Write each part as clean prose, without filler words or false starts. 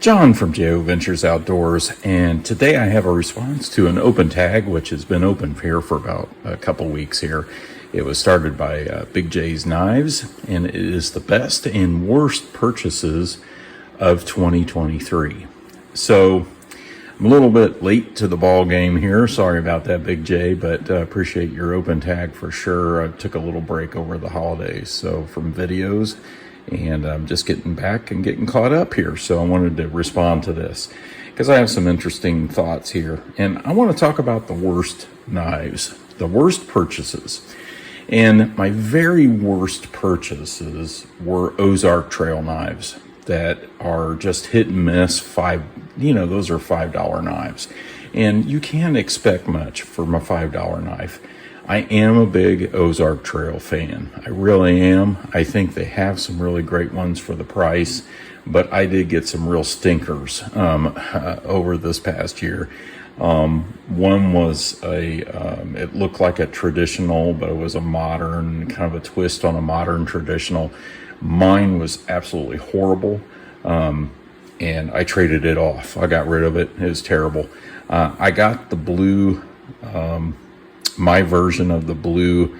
John from JO Ventures Outdoors, and today I have a response to an open tag which has been open here for about a couple weeks here. It was started by Big J's Knives, and it is the best and worst purchases of 2023. So I'm a little bit late to the ball game here. Sorry about that, Big J, but appreciate your open tag for sure. I took a little break over the holidays, so from videos, and I'm just getting back and getting caught up here. So I wanted to respond to this because I have some interesting thoughts here, and I want to talk about the worst knives, the worst purchases. And my very worst purchases were Ozark trail knives that are just hit and miss. Those are $5 knives, and you can't expect much from a $5 knife. I am a big Ozark Trail fan. I really am. I think they have some really great ones for the price, but I did get some real stinkers over this past year. One was it looked like a traditional, but it was a modern, kind of a twist on a modern traditional. Mine was absolutely horrible, and I traded it off. I got rid of it. It was terrible. I got the blue, my version of the blue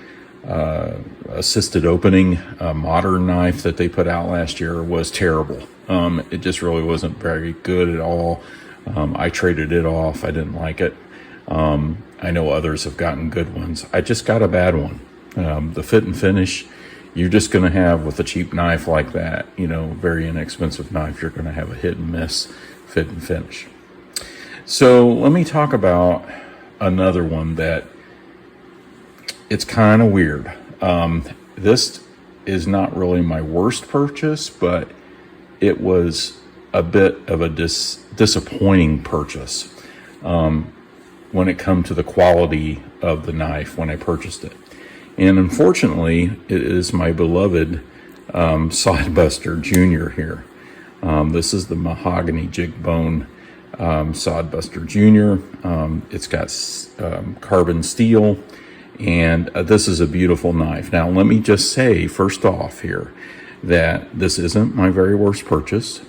assisted opening modern knife that they put out last year was terrible. It just really wasn't very good at all. I traded it off. I didn't like it. I know others have gotten good ones. I just got a bad one. The fit and finish, you're just going to have with a cheap knife like that, very inexpensive knife, you're going to have a hit and miss fit and finish. So let me talk about another one that it's kind of weird. This is not really my worst purchase, but it was a bit of a disappointing purchase when it come to the quality of the knife when I purchased it. And unfortunately, it is my beloved Sodbuster Jr. here. This is the Mahogany Jig Bone Sodbuster Jr. It's got carbon steel, and this is a beautiful knife. Now, let me just say first off here that this isn't my very worst purchase.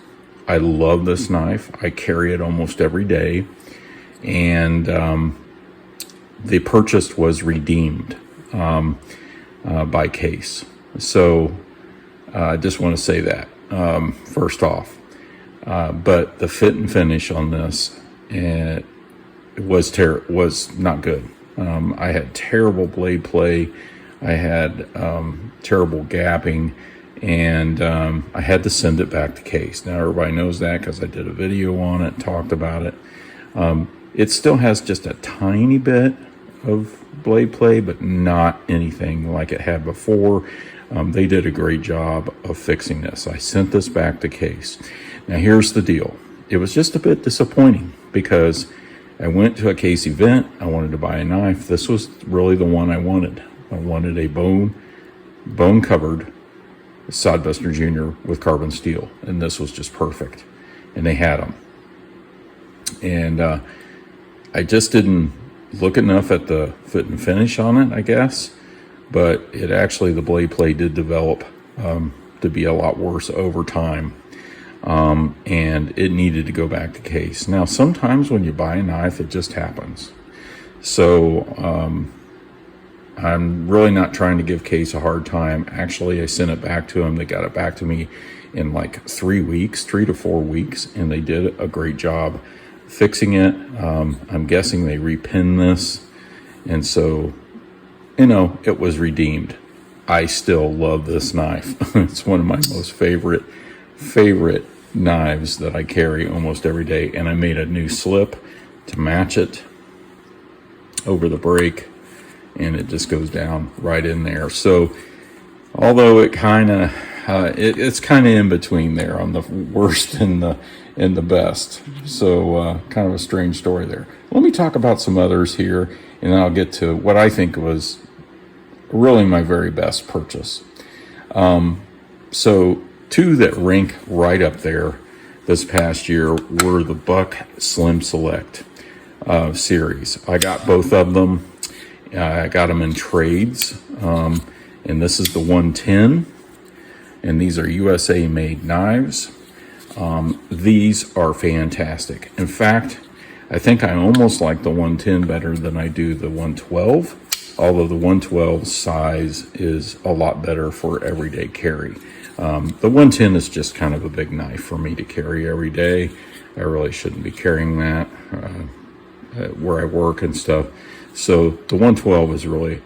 I love this knife. I carry it almost every day, and the purchase was redeemed by Case. So I just want to say that first off. But the fit and finish on this was not good. I had terrible blade play. I had terrible gapping, and I had to send it back to Case. Now everybody knows that because I did a video on it, talked about it. It still has just a tiny bit of blade play, but not anything like it had before. They did a great job of fixing this. I sent this back to Case. Now here's the deal. It was just a bit disappointing because I went to a Case event. I wanted to buy a knife. This was really the one I wanted. I wanted a bone covered Sodbuster Jr. with carbon steel, and this was just perfect. And they had them. And I just didn't look enough at the fit and finish on it, I guess. But it actually, the blade play did develop to be a lot worse over time. And it needed to go back to Case. Now, sometimes when you buy a knife, it just happens. So I'm really not trying to give Case a hard time. Actually, I sent it back to them. They got it back to me in like 3 to 4 weeks, and they did a great job fixing it. I'm guessing they repinned this, and so, it was redeemed. I still love this knife. It's one of my most favorite knives that I carry almost every day, and I made a new slip to match it over the break, and it just goes down right in there. So although it kind of it's kind of in between there on the worst and the best, so kind of a strange story there. Let me talk about some others here, and then I'll get to what I think was really my very best purchase. So two that rank right up there this past year were the Buck Slim Select series. I got both of them. I got them in trades, and this is the 110, and these are USA made knives. These are fantastic. In fact, I think I almost like the 110 better than I do the 112, although the 112 size is a lot better for everyday carry. The 110 is just kind of a big knife for me to carry every day. I really shouldn't be carrying that where I work and stuff. So the 112 is really,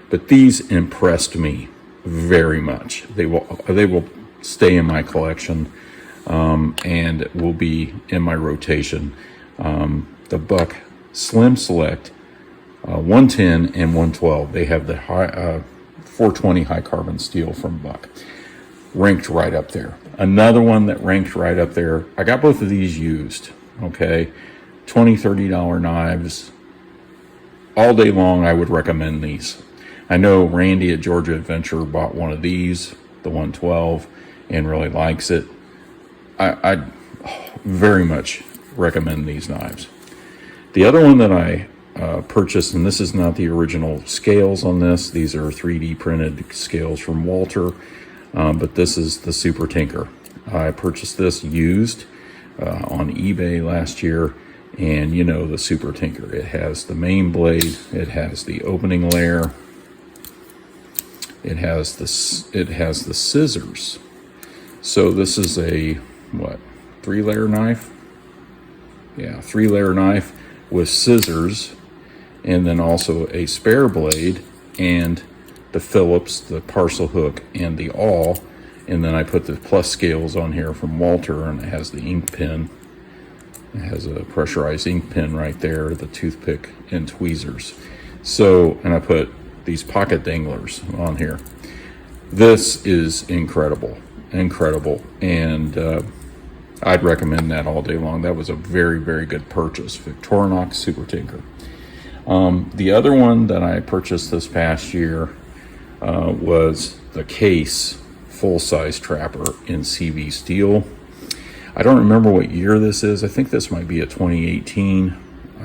but these impressed me very much. They will stay in my collection and will be in my rotation. The Buck Slim Select 110 and 112. They have the high 420 high carbon steel from Buck. Ranked right up there. Another one that ranked right up there. I got both of these used. Okay, $20-$30 knives. All day long, I would recommend these. I know Randy at Georgia Adventure bought one of these, the 112, and really likes it. I very much recommend these knives. The other one that I purchased, and this is not the original scales on this. These are 3D printed scales from Walter, but this is the Super Tinker. I purchased this used on eBay last year, and you know the Super Tinker. It has the main blade, it has the opening layer, it has the scissors. So this is a what, 3-layer knife? Yeah, 3-layer knife with scissors, and then also a spare blade and the Phillips, the parcel hook, and the awl. And then I put the plus scales on here from Walter, and it has the ink pen. It has a pressurized ink pen right there, the toothpick and tweezers. So, and I put these pocket danglers on here. This is incredible, and I'd recommend that all day long. That was a very, very good purchase. Victorinox Super Tinker. The other one that I purchased this past year was the Case full-size trapper in CV steel. I don't remember what year this is. I think this might be a 2018.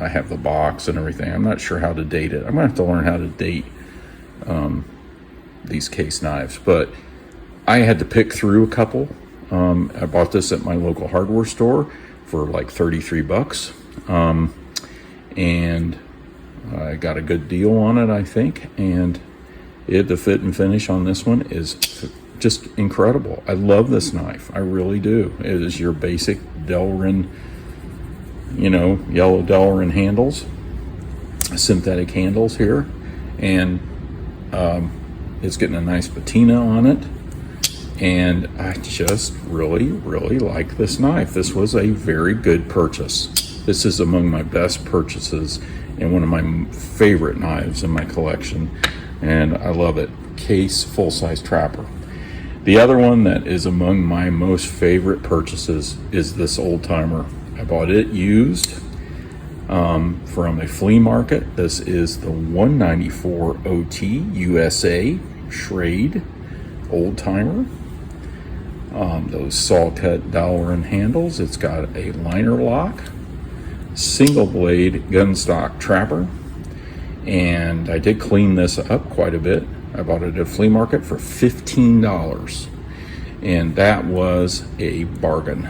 I have the box and everything. I'm not sure how to date it. I'm gonna have to learn how to date these Case knives, but I had to pick through a couple. I bought this at my local hardware store for like 33 bucks. And I got a good deal on it, I think. And the fit and finish on this one is just incredible. I love this knife. I really do. It is your basic Delrin, yellow Delrin handles, synthetic handles here. And it's getting a nice patina on it. And I just really, really like this knife. This was a very good purchase. This is among my best purchases and one of my favorite knives in my collection. And I love it. Case full-size trapper. The other one that is among my most favorite purchases is this old timer. I bought it used from a flea market. This is the 194 OT USA Schrade old timer. Those saw cut Delrin handles. It's got a liner lock, single blade gun stock trapper, and I did clean this up quite a bit. I bought it at a flea market for $15, and that was a bargain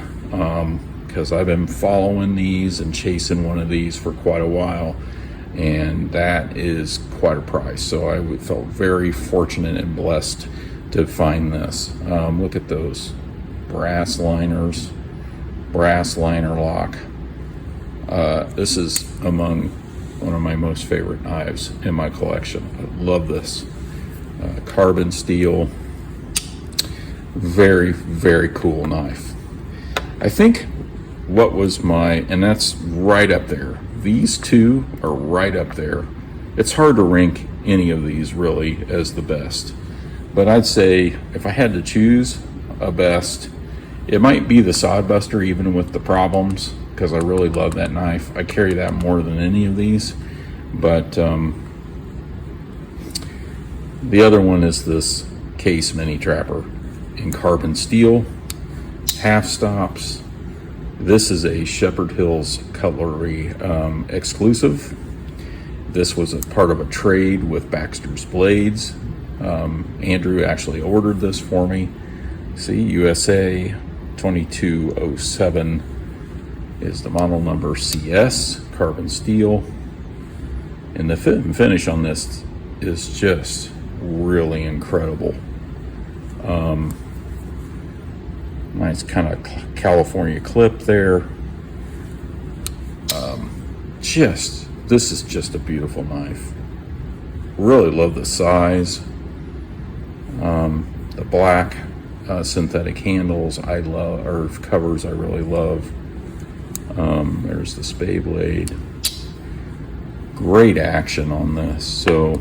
because I've been following these and chasing one of these for quite a while, and that is quite a price. So I felt very fortunate and blessed to find this. Look at those brass liners, brass liner lock. This is among one of my most favorite knives in my collection. I love this. Carbon steel, very, very cool knife. I think what was and that's right up there. These two are right up there. It's hard to rank any of these really as the best. But I'd say if I had to choose a best, it might be the Sodbuster, even with the problems, because I really love that knife. I carry that more than any of these. But the other one is this Case Mini Trapper in carbon steel, half stops. This is a Shepherd Hills Cutlery exclusive. This was a part of a trade with Baxter's Blades. Andrew actually ordered this for me. See, USA, 2207 is the model number, CS, carbon steel. And the fit and finish on this is just really incredible. Nice kind of California clip there. This is just a beautiful knife. Really love the size. The black synthetic handles I love, or covers I really love. There's the spay blade. Great action on this. So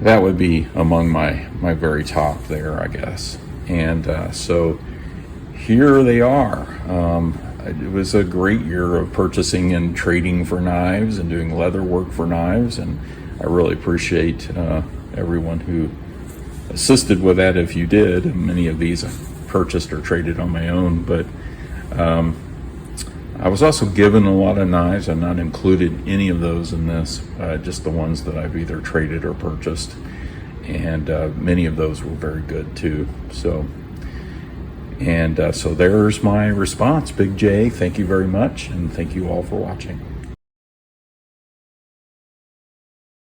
that would be among my very top there, I guess. And so here they are. It was a great year of purchasing and trading for knives and doing leather work for knives, and I really appreciate everyone who assisted with that. If you did, many of these I purchased or traded on my own, but I was also given a lot of knives. I've not included any of those in this, just the ones that I've either traded or purchased, and many of those were very good too. So there's my response. Big J, thank you very much, and thank you all for watching.